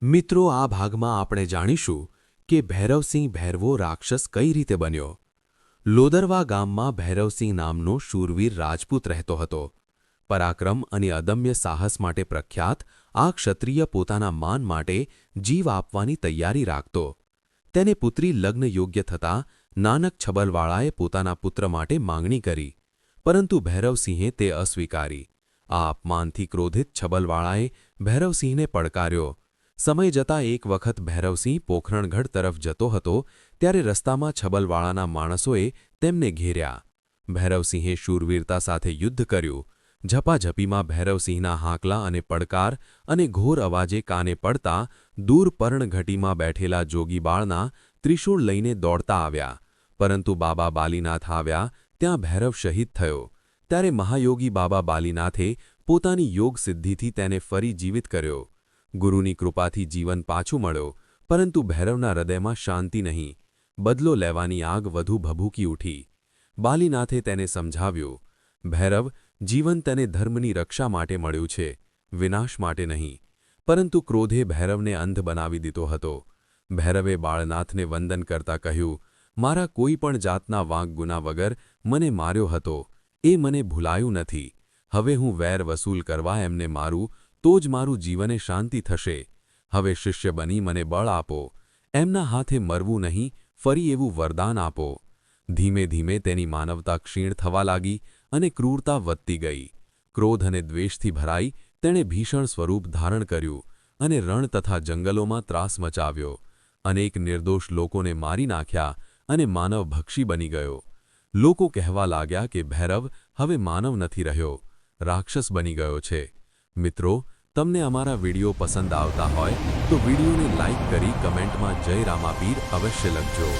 મિત્રો, આ ભાગમાં આપણે જાણીશું કે ભૈરવસિંહ ભૈરવો રાક્ષસ કઈ રીતે બન્યો. લોદરવા ગામમાં ભૈરવસિંહ નામનો શૂરવીર રાજપૂત રહેતો હતો. પરાક્રમ અને અદમ્ય સાહસ માટે પ્રખ્યાત આ ક્ષત્રિય પોતાના માન માટે જીવ આપવાની તૈયારી રાખતો. તેને પુત્રી લગ્ન યોગ્ય થતાં નાનક છબલવાળાએ પોતાના પુત્ર માટે માંગણી કરી, પરંતુ ભૈરવસિંહે તે અસ્વીકારી. આ અપમાનથી ક્રોધિત છબલવાળાએ ભૈરવસિંહને પડકાર્યો. સમય જતાં એક વખત ભૈરવસિંહ પોખરણગઢ તરફ જતો હતો ત્યારે રસ્તામાં છબલવાળાના માણસોએ તેમને ઘેર્યા. ભૈરવસિંહે શૂરવીરતા સાથે યુદ્ધ કર્યું. ઝપાઝપીમાં ભૈરવસિંહના હાંકલા અને પડકાર અને ઘોર અવાજે કાને પડતા દૂર પર્ણઘટીમાં બેઠેલા જોગીબાળના ત્રિશૂળ લઈને દોડતા આવ્યા. પરંતુ બાબા બાલીનાથ આવ્યા ત્યાં ભૈરવ શહીદ થયો. ત્યારે મહાયોગી બાબા બાલીનાથે પોતાની યોગ સિદ્ધિથી તેને ફરી જીવિત કર્યો. ગુરુની કૃપાથી જીવન પાછું મળ્યો, પરંતુ ભૈરવના હૃદયમાં શાંતિ નહીં. બદલો લેવાની આગ વધુ ભભૂકી ઉઠી. બાલીનાથે તેને સમજાવ્યું, ભૈરવ, જીવન તને ધર્મની રક્ષા માટે મળ્યું છે, વિનાશ માટે નહીં. પરંતુ ક્રોધે ભૈરવને અંધ બનાવી દીધો હતો. ભૈરવે બાળનાથને વંદન કરતા કહ્યું, મારા કોઈ પણ જાતના વાંક ગુના વગર મને માર્યો હતો, એ મને ભૂલાયું નથી. હવે હું વેર વસૂલ કરવા એમને મારું તો જ મારું જીવને શાંતિ થશે. હવે શિષ્ય બની મને બળ આપો. એમના હાથે મરવું નહીં, ફરી એવું વરદાન આપો. ધીમે ધીમે તેની માનવતા ક્ષીણ થવા લાગી અને ક્રૂરતા વધતી ગઈ. ક્રોધ અને દ્વેષથી ભરાઈ તેણે ભીષણ સ્વરૂપ ધારણ કર્યું અને રણ તથા જંગલોમાં ત્રાસ મચાવ્યો. અનેક નિર્દોષ લોકોને મારી નાખ્યા અને માનવ ભક્ષી બની ગયો. લોકો કહેવા લાગ્યા કે ભૈરવ હવે માનવ નથી રહ્યો, રાક્ષસ બની ગયો છે. મિત્રો, તમને અમારા વિડીયો પસંદ આવતા હોય તો વિડીયોને લાઇક કરી કમેન્ટમાં જય રામાપીર અવશ્ય લખજો.